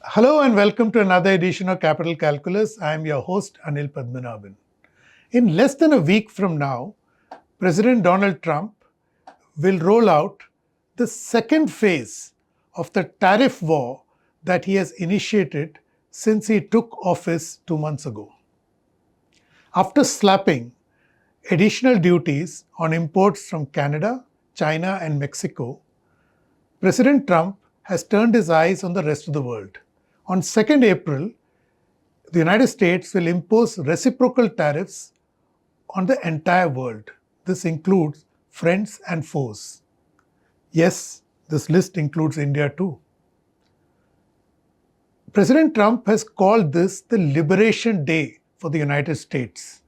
Hello and welcome to another edition of Capital Calculus. I am your host, Anil Padmanabhan. In less than a week from now, President Donald Trump will roll out the second phase of the tariff war that he has initiated since he took office 2 months ago. After slapping additional duties on imports from Canada, China, and Mexico, President Trump has turned his eyes on the rest of the world. On 2nd April, the United States will impose reciprocal tariffs on the entire world. This includes friends and foes. Yes, this list includes India too. President Trump has called this the Liberation Day for the United States.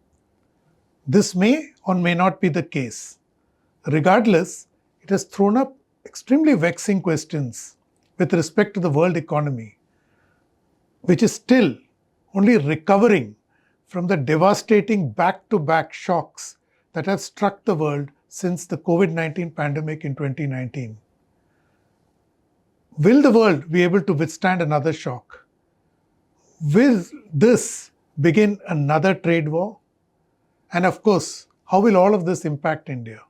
This may or may not be the case. Regardless, it has thrown up extremely vexing questions with respect to the world economy, which is still only recovering from the devastating back-to-back shocks that have struck the world since the COVID-19 pandemic in 2019. Will the world be able to withstand another shock? Will this begin another trade war? And of course, how will all of this impact India?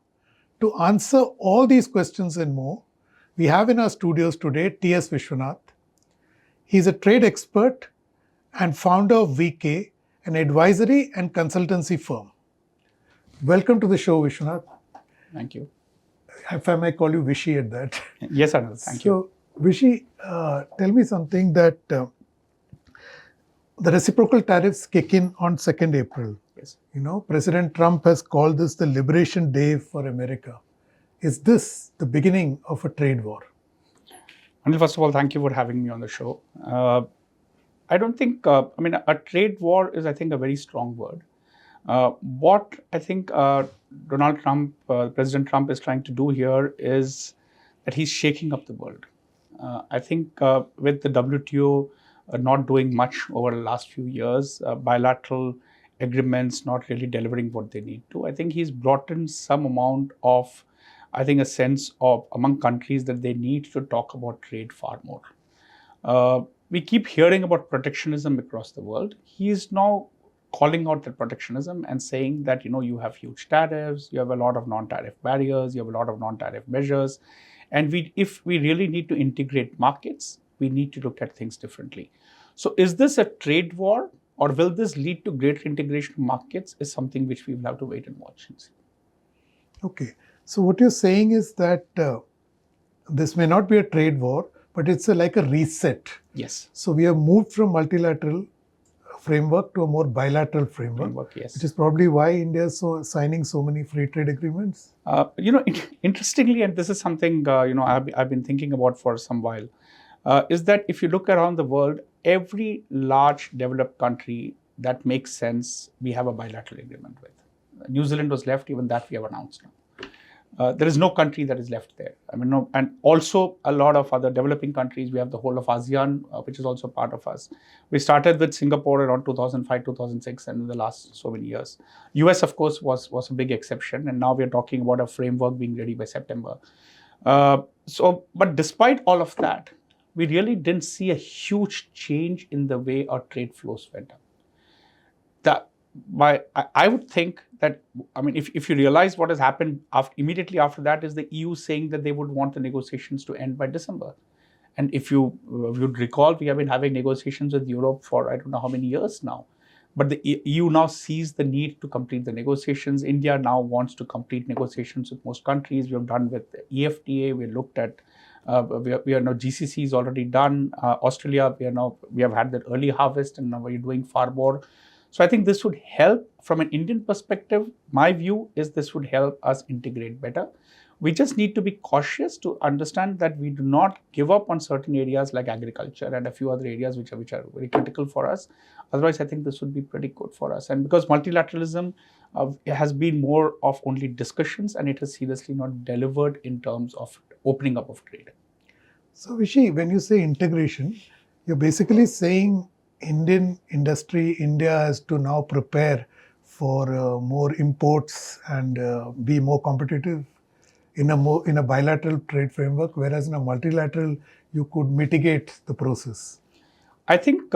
To answer all these questions and more, we have in our studios today T S Vishwanath. He's a trade expert and founder of VK, an advisory and consultancy firm. Welcome to the show, Vishwanath. Thank you. If I may call you Vishy at that. Yes, Anil. Thank you. So, Vishy, tell me something that the reciprocal tariffs kick in on 2nd April. Yes. President Trump has called this the Liberation Day for America. Is this the beginning of a trade war? Anil, first of all, thank you for having me on the show. I don't think, a trade war is, I think, a very strong word. What I think Donald Trump, President Trump is trying to do here is that he's shaking up the world. I think with the WTO not doing much over the last few years, bilateral agreements not really delivering what they need to, I think he's brought in some amount of, I think, a sense of among countries that they need to talk about trade far more. We keep hearing about protectionism across the world. He is now calling out that protectionism and saying that, you have huge tariffs, you have a lot of non-tariff barriers, you have a lot of non-tariff measures. And if we really need to integrate markets, we need to look at things differently. So is this a trade war, or will this lead to greater integration of markets, is something which we will have to wait and watch and see. Okay. So what you're saying is that this may not be a trade war, but it's like a reset. Yes. So we have moved from multilateral framework to a more bilateral framework, yes. Which is probably why India is signing so many free trade agreements. Interestingly, and this is something I've been thinking about for some while, is that if you look around the world, every large developed country that makes sense, we have a bilateral agreement with. New Zealand was left, even that we have announced now. There is no country that is left there. And also a lot of other developing countries. We have the whole of ASEAN, which is also part of us. We started with Singapore around 2005, 2006, and in the last so many years. US, of course, was a big exception, and now we are talking about a framework being ready by September. But despite all of that, we really didn't see a huge change in the way our trade flows went up. I would think that, if you realize what has happened immediately after that is the EU saying that they would want the negotiations to end by December. And if you would recall, we have been having negotiations with Europe for I don't know how many years now. But the EU now sees the need to complete the negotiations. India now wants to complete negotiations with most countries. We have done with the EFTA. We looked at, we are now GCC is already done. Australia, we have had that early harvest, and now we're doing far more. So I think this would help from an Indian perspective. My view is this would help us integrate better. We just need to be cautious to understand that we do not give up on certain areas like agriculture and a few other areas which are very critical for us. Otherwise, I think this would be pretty good for us. And because multilateralism has been more of only discussions, and it has seriously not delivered in terms of opening up of trade. So Vishy, when you say integration, you're basically saying Indian industry, India has to now prepare for more imports and be more competitive in a bilateral trade framework, whereas in a multilateral, you could mitigate the process. I think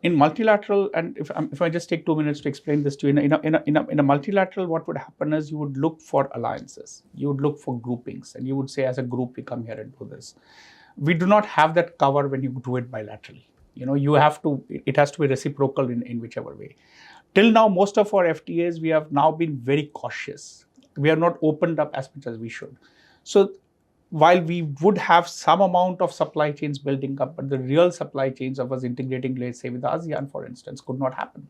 in multilateral, and if I just take 2 minutes to explain this to you, in a multilateral, what would happen is you would look for alliances, you would look for groupings, and you would say, as a group, we come here and do this. We do not have that cover when you do it bilaterally. You have to. It has to be reciprocal in whichever way. Till now, most of our FTAs, we have now been very cautious. We have not opened up as much as we should. So while we would have some amount of supply chains building up, but the real supply chains of us integrating, let's say, with ASEAN, for instance, could not happen.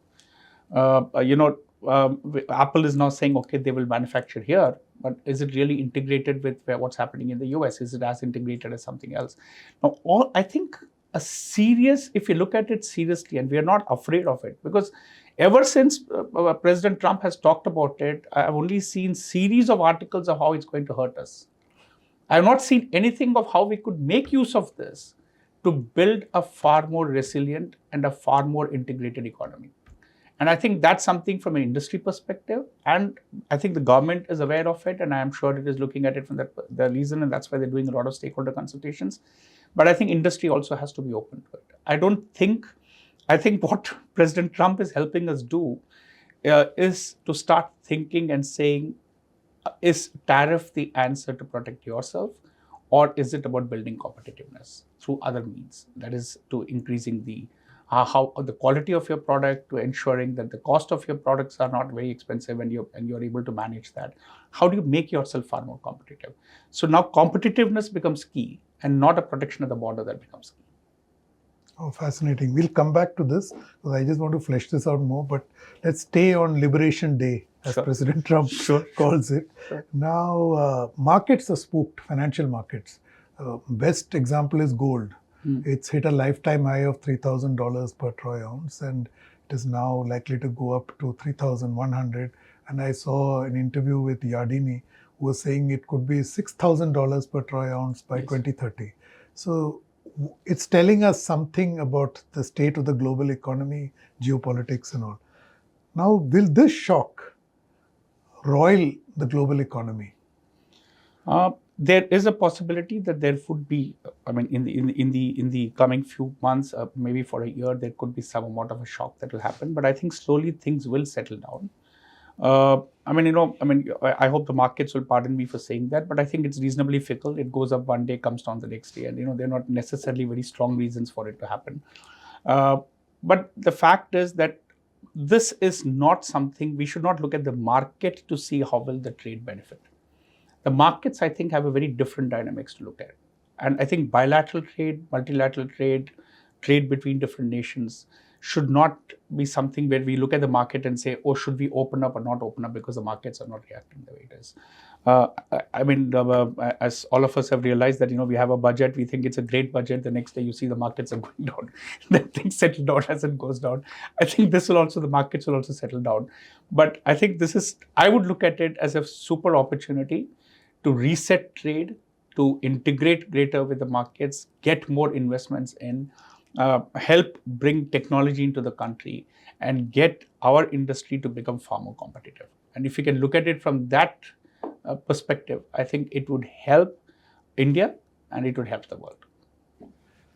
Apple is now saying, okay, they will manufacture here, but is it really integrated with what's happening in the US? Is it as integrated as something else? Now, I think if you look at it seriously, and we are not afraid of it, because ever since President Trump has talked about it, I've only seen series of articles of how it's going to hurt us. I have not seen anything of how we could make use of this to build a far more resilient and a far more integrated economy. And I think that's something from an industry perspective. And I think the government is aware of it. And I am sure it is looking at it from the reason. And that's why they're doing a lot of stakeholder consultations. But I think industry also has to be open to it. I think what President Trump is helping us do is to start thinking and saying, is tariff the answer to protect yourself? Or is it about building competitiveness through other means? That is, to increasing the quality of your product, to ensuring that the cost of your products are not very expensive, and you're able to manage that. How do you make yourself far more competitive? So now competitiveness becomes key, and not a protection of the border that becomes key. Oh, fascinating. We'll come back to this, because I just want to flesh this out more. But let's stay on Liberation Day, as President Trump calls it. Now, markets are spooked, financial markets. Best example is gold. It's hit a lifetime high of $3,000 per troy ounce, and it is now likely to go up to $3,100. And I saw an interview with Yardini, who was saying it could be $6,000 per troy ounce by 2030. So it's telling us something about the state of the global economy, geopolitics and all. Now, will this shock roil the global economy? There is a possibility that there would be, in the coming few months, maybe for a year, there could be some amount of a shock that will happen. But I think slowly things will settle down. I hope the markets will pardon me for saying that, but I think it's reasonably fickle. It goes up one day, comes down the next day, and they're not necessarily very strong reasons for it to happen. But the fact is that this is not something, we should not look at the market to see how will the trade benefit. The markets, I think, have a very different dynamics to look at. And I think bilateral trade, multilateral trade, trade between different nations should not be something where we look at the market and say, oh, should we open up or not open up because the markets are not reacting the way it is. As all of us have realized that, we have a budget, we think it's a great budget. The next day you see the markets are going down. Then things settle down as it goes down. I think the markets will also settle down. But I think I would look at it as a super opportunity to reset trade, to integrate greater with the markets, get more investments in, help bring technology into the country, and get our industry to become far more competitive. And if you can look at it from that perspective, I think it would help India and it would help the world.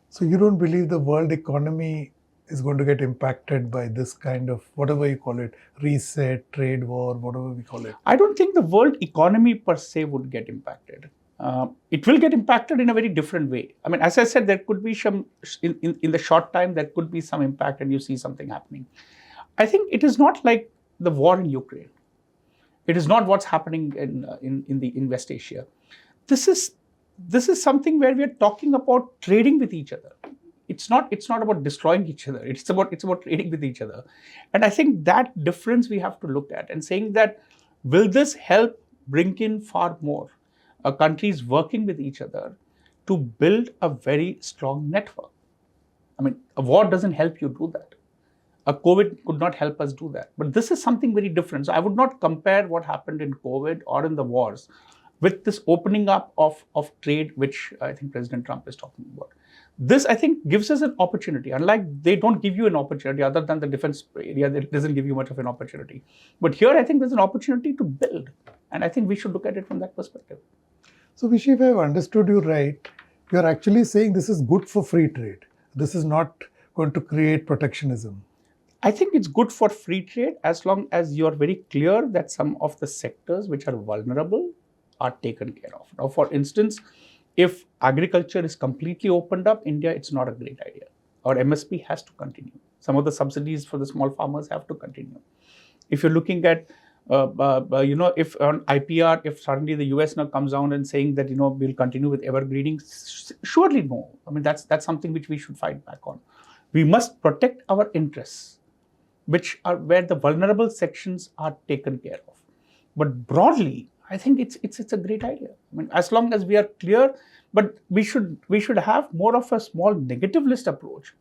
So you don't believe the world economy is going to get impacted by this kind of, whatever you call it, reset, trade war, whatever we call it? I don't think the world economy per se would get impacted. It will get impacted in a very different way. As I said, there could be some, in the short time, there could be some impact and you see something happening. I think it is not like the war in Ukraine. It is not what's happening in West Asia. This is something where we are talking about trading with each other. It's not about destroying each other. It's about trading with each other. And I think that difference we have to look at and saying that, will this help bring in far more countries working with each other to build a very strong network? A war doesn't help you do that. A COVID could not help us do that. But this is something very different. So I would not compare what happened in COVID or in the wars with this opening up of trade, which I think President Trump is talking about. This, I think, gives us an opportunity. Unlike, they don't give you an opportunity other than the defense area, it doesn't give you much of an opportunity. But here, I think there's an opportunity to build. And I think we should look at it from that perspective. So, Vishy, if I have understood you right, you're actually saying this is good for free trade. This is not going to create protectionism? I think it's good for free trade as long as you're very clear that some of the sectors which are vulnerable are taken care of. Now, for instance, if agriculture is completely opened up, India, it's not a great idea. Or MSP has to continue. Some of the subsidies for the small farmers have to continue. If you're looking at, if on IPR, if suddenly the US now comes down and saying that, we'll continue with evergreening, surely no. I mean, that's something which we should fight back on. We must protect our interests, which are where the vulnerable sections are taken care of. But broadly, I think it's a great idea. I mean, as long as we are clear, but we should have more of a small negative list approach,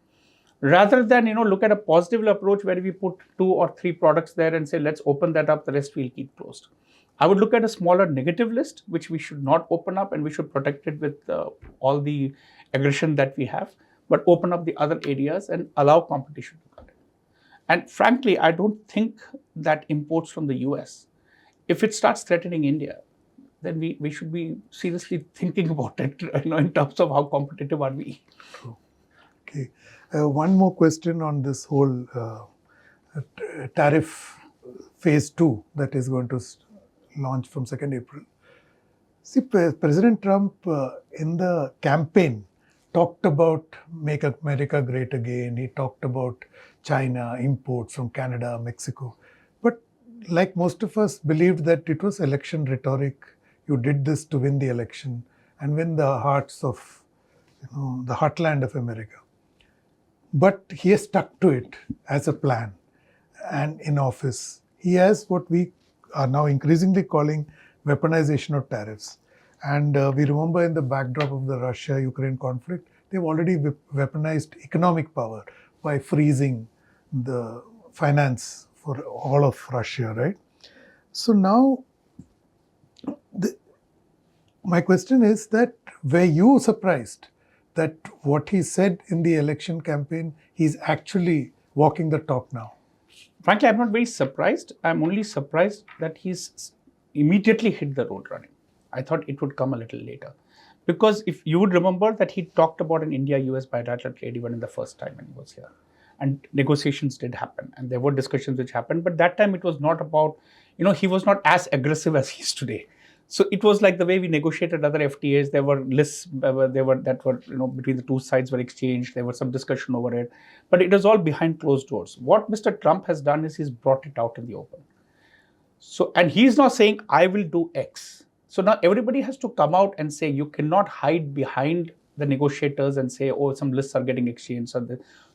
rather than look at a positive approach where we put 2 or 3 products there and say let's open that up, the rest we'll keep closed. I would look at a smaller negative list which we should not open up, and we should protect it with all the aggression that we have, but open up the other areas and allow competition to come in. And frankly, I don't think that imports from the US, if it starts threatening India, then we should be seriously thinking about it, in terms of how competitive are we. Okay. One more question on this whole tariff phase 2 that is going to launch from 2nd April. See, President Trump in the campaign talked about Make America Great Again. He talked about China, imports from Canada, Mexico. But like most of us believed that it was election rhetoric. You did this to win the election and win the hearts of the heartland of America. But he has stuck to it as a plan. And in office, he has what we are now increasingly calling weaponization of tariffs. And we remember in the backdrop of the Russia-Ukraine conflict, they've already weaponized economic power by freezing the finance for all of Russia, right? So now, my question is that, were you surprised that what he said in the election campaign, he's actually walking the talk now? Frankly, I'm not very surprised. I'm only surprised that he's immediately hit the road running. I thought it would come a little later. Because if you would remember that he talked about an India-US bilateral trade even in the first time when he was here. And negotiations did happen, and there were discussions which happened. But that time it was not about, he was not as aggressive as he is today. So it was like the way we negotiated other FTAs. There were lists between the two sides were exchanged. There was some discussion over it, but it was all behind closed doors. What Mr. Trump has done is he's brought it out in the open. So, and he's not saying I will do X. So now everybody has to come out and say, you cannot hide behind the negotiators and say, oh, some lists are getting exchanged.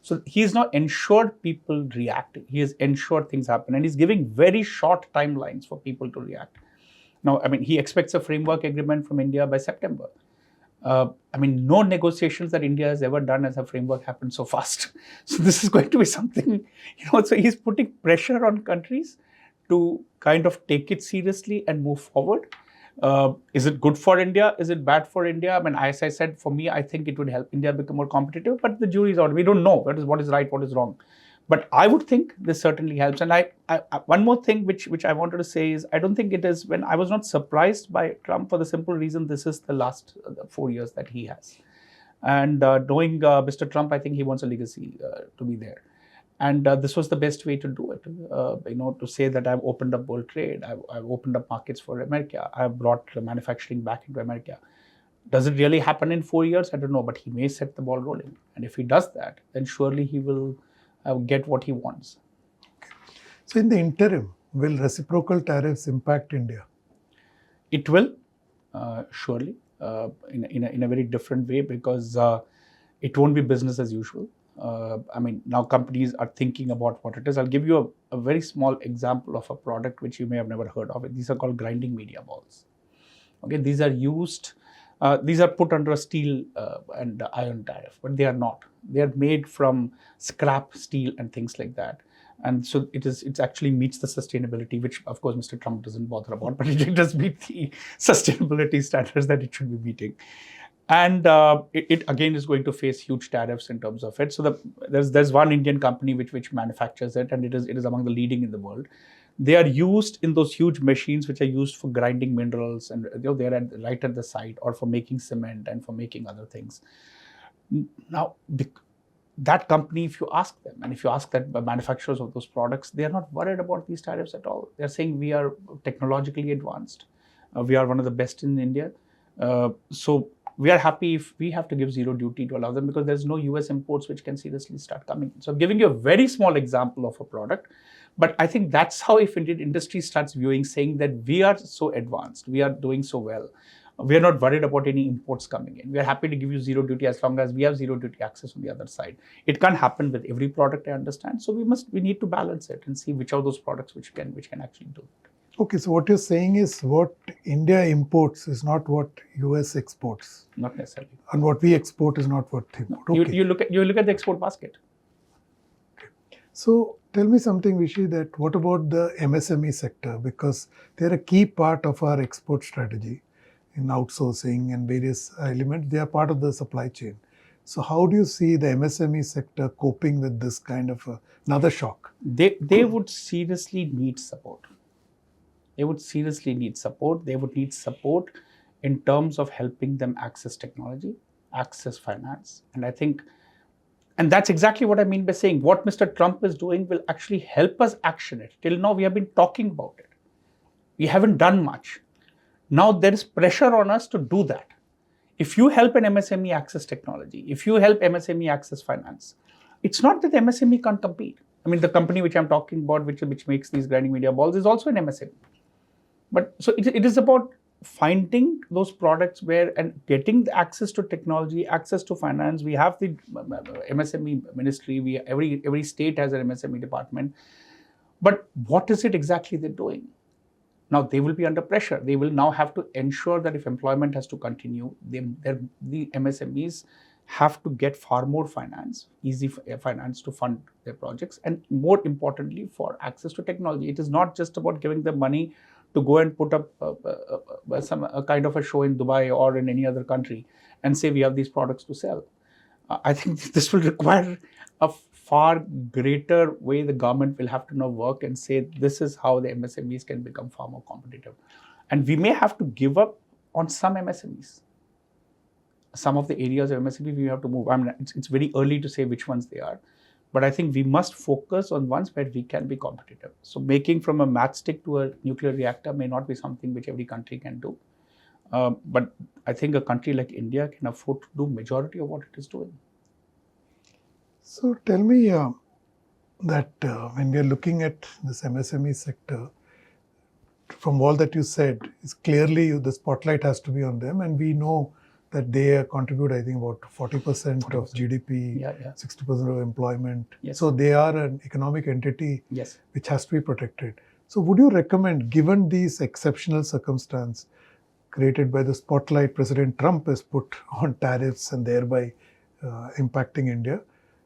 So he's not ensured people react. He has ensured things happen, and he's giving very short timelines for people to react. Now, I mean, he expects a framework agreement from India by September. No negotiations that India has ever done as a framework happened so fast. So this is going to be something, so he's putting pressure on countries to kind of take it seriously and move forward. Is it good for India? Is it bad for India? I mean, as I said, for me, I think it would help India become more competitive, but the jury is out. We don't know what is right, what is wrong. But I would think this certainly helps. And I one more thing which I wanted to say is, I don't think it is, when I was not surprised by Trump for the simple reason this is the last 4 years that he has. And knowing Mr. Trump, I think he wants a legacy to be there. And this was the best way to do it, to say that I've opened up world trade, I've opened up markets for America, I've brought manufacturing back into America. Does it really happen in 4 years? I don't know, but he may set the ball rolling. And if he does that, then surely he will get what he wants. Okay. So in the interim, will reciprocal tariffs impact India? It will, surely, in a very different way, because it won't be business as usual. Now companies are thinking about what it is. I'll give you a very small example of a product which you may have never heard of. These are called grinding media balls. Okay, these are used, these are put under a steel and iron tariff, but they are not. They are made from scrap steel and things like that. And so it actually meets the sustainability, which of course Mr. Trump doesn't bother about, but it does meet the sustainability standards that it should be meeting. And it again is going to face huge tariffs in terms of it. So there's one Indian company which manufactures it, and it is among the leading in the world. They are used in those huge machines which are used for grinding minerals, and they're right at the site, or for making cement and for making other things. Now, that company, if you ask them, and if you ask that manufacturers of those products, they are not worried about these tariffs at all. They're saying we are technologically advanced. We are one of the best in India. So we are happy if we have to give zero duty to allow them, because there's no US imports which can seriously start coming. So I'm giving you a very small example of a product. But I think that's how, if Indian industry starts viewing, saying that we are so advanced, we are doing so well, we are not worried about any imports coming in. We are happy to give you zero duty as long as we have zero duty access on the other side. It can't happen with every product, I understand. So we need to balance it and see which of those products which can actually do it. Okay, so what you're saying is what India imports is not what US exports. Not necessarily. And what we export is not what they import. Okay. You look at the export basket. Okay. So tell me something, Vishy, that what about the MSME sector? Because they're a key part of our export strategy in outsourcing and various elements. They are part of the supply chain. So how do you see the MSME sector coping with this kind of another shock? They would seriously need support. They would seriously need support. They would need support in terms of helping them access technology, access finance. And I think, and that's exactly what I mean by saying what Mr. Trump is doing will actually help us action it. Till now, we have been talking about it. We haven't done much. Now there is pressure on us to do that. If you help an MSME access technology, if you help MSME access finance, it's not that the MSME can't compete. I mean, the company which I'm talking about, which makes these grinding media balls, is also an MSME. But so it is about finding those products where and getting the access to technology, access to finance. We have the MSME ministry. Every state has an MSME department. But what is it exactly they're doing? Now they will be under pressure. They will now have to ensure that if employment has to continue, the MSMEs have to get far more finance, easy finance to fund their projects, and more importantly, for access to technology. It is not just about giving them money to go and put up a kind of a show in Dubai or in any other country and say we have these products to sell. I think this will require a far greater way the government will have to now work and say this is how the MSMEs can become far more competitive. And we may have to give up on some MSMEs. Some of the areas of MSME we have to move. I mean, it's very early to say which ones they are. But I think we must focus on ones where we can be competitive. So making from a matchstick to a nuclear reactor may not be something which every country can do. But I think a country like India can afford to do majority of what it is doing. So tell me that when we are looking at this MSME sector, from all that you said, it's clearly the spotlight has to be on them, and we know that they contribute, I think, about 40% of GDP, 60% of employment. Yes. So they are an economic entity Yes. which has to be protected. So would you recommend, given these exceptional circumstances created by the spotlight President Trump has put on tariffs and thereby impacting India,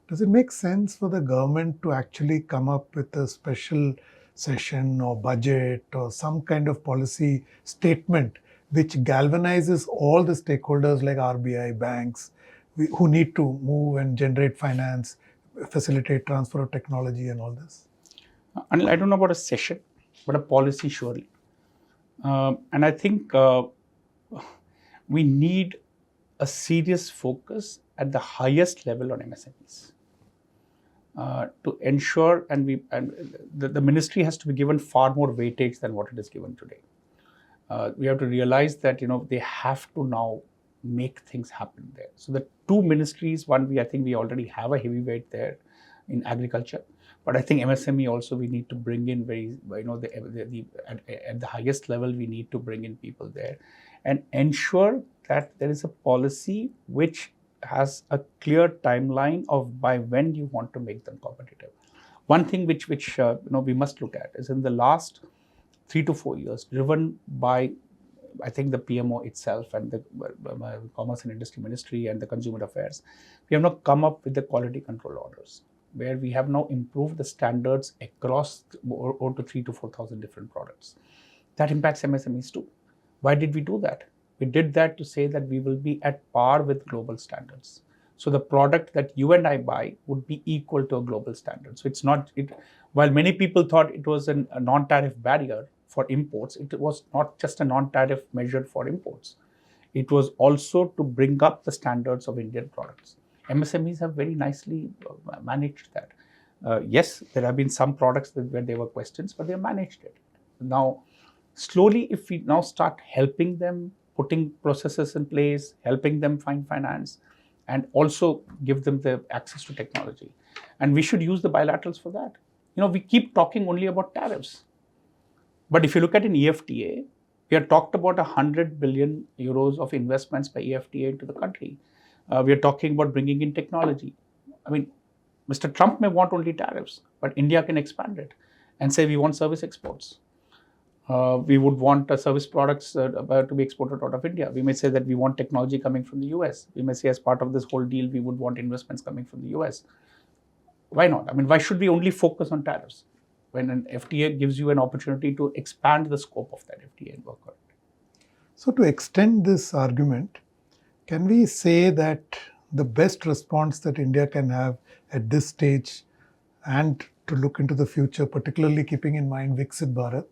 does it make sense for the government to actually come up with a special session or budget or some kind of policy statement which galvanizes all the stakeholders like RBI, banks, who need to move and generate finance, facilitate transfer of technology and all this? Anil, I don't know about a session, but a policy surely. And I think we need a serious focus at the highest level on MSMEs to ensure, and the ministry has to be given far more weightage than what it is given today. We have to realize that they have to now make things happen there. So the two ministries, one I think we already have a heavyweight there in agriculture, but I think MSME also we need to bring in at the highest level we need to bring in people there and ensure that there is a policy which has a clear timeline of by when you want to make them competitive. One thing which we must look at is in the last 3 to 4 years, driven by, I think, the PMO itself and the Commerce and Industry Ministry and the Consumer Affairs, we have now come up with the quality control orders, where we have now improved the standards across over to 3,000 to 4,000 different products. That impacts MSMEs too. Why did we do that? We did that to say that we will be at par with global standards. So the product that you and I buy would be equal to a global standard. So it's not, while many people thought it was a non-tariff barrier for imports, it was not just a non-tariff measure for imports. It was also to bring up the standards of Indian products. MSMEs have very nicely managed that. Yes, there have been some products where there were questions, but they managed it. Now, slowly, if we now start helping them, putting processes in place, helping them find finance, and also give them the access to technology. And we should use the bilaterals for that. We keep talking only about tariffs. But if you look at an EFTA, we have talked about 100 billion euros of investments by EFTA into the country. We are talking about bringing in technology. I mean, Mr. Trump may want only tariffs, but India can expand it and say we want service exports. We would want service products to be exported out of India. We may say that we want technology coming from the US. We may say as part of this whole deal, we would want investments coming from the US. Why not? I mean, why should we only focus on tariffs when an FTA gives you an opportunity to expand the scope of that FTA and work on it? So to extend this argument, can we say that the best response that India can have at this stage and to look into the future, particularly keeping in mind Viksit Bharat,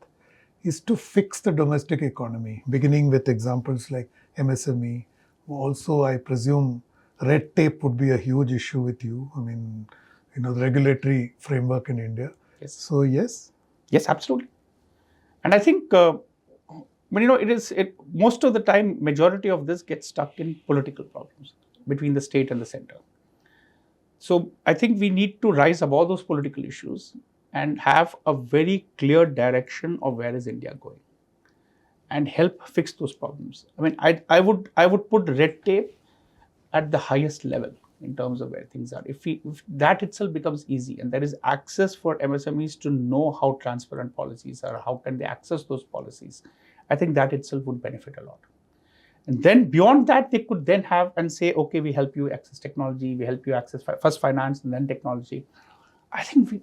is to fix the domestic economy, beginning with examples like MSME. Also, I presume red tape would be a huge issue with you. I mean, the regulatory framework in India. Yes. So, yes? Yes, absolutely. And I think, most of the time, majority of this gets stuck in political problems between the state and the center. So I think we need to rise above those political issues and have a very clear direction of where is India going and help fix those problems. I mean, I would put red tape at the highest level in terms of where things are. If that itself becomes easy and there is access for MSMEs to know how transparent policies are, how can they access those policies, I think that itself would benefit a lot. And then beyond that, they could then have and say, okay, we help you access technology, we help you access first finance and then technology. I think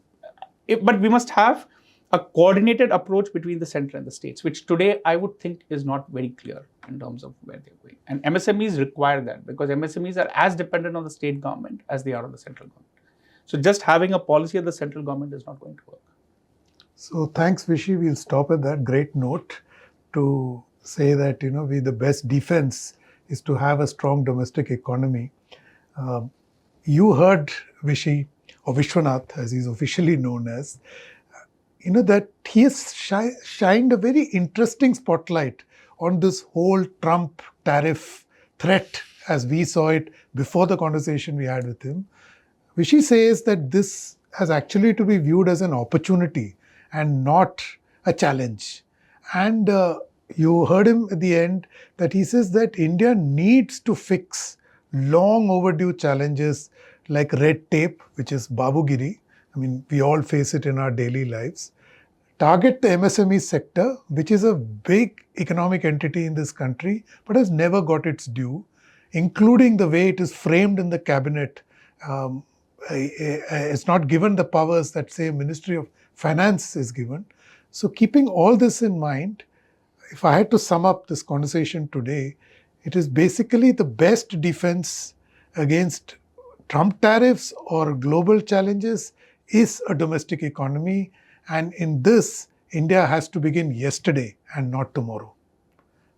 but we must have a coordinated approach between the center and the states, which today I would think is not very clear in terms of where they're going. And MSMEs require that because MSMEs are as dependent on the state government as they are on the central government. So just having a policy of the central government is not going to work. So thanks, Vishy. We'll stop at that great note to say that, the best defense is to have a strong domestic economy. You heard Vishy, or Vishwanath, as he's officially known as, that he has shined a very interesting spotlight on this whole Trump tariff threat as we saw it before the conversation we had with him. Vishy says that this has actually to be viewed as an opportunity and not a challenge. And you heard him at the end that he says that India needs to fix long overdue challenges like red tape, which is Babugiri. I mean, we all face it in our daily lives. Target the MSME sector, which is a big economic entity in this country, but has never got its due, including the way it is framed in the cabinet. It's not given the powers that, say, Ministry of Finance is given. So keeping all this in mind, if I had to sum up this conversation today, it is basically the best defense against Trump tariffs or global challenges is a domestic economy. And in this, India has to begin yesterday and not tomorrow.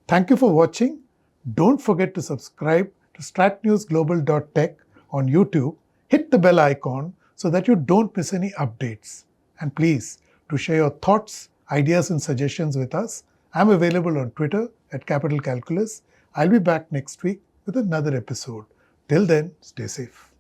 Thank you for watching. Don't forget to subscribe to StratNewsGlobal.Tech on YouTube. Hit the bell icon so that you don't miss any updates. And please, to share your thoughts, ideas and suggestions with us, I'm available on Twitter at Capital Calculus. I'll be back next week with another episode. Till then, stay safe.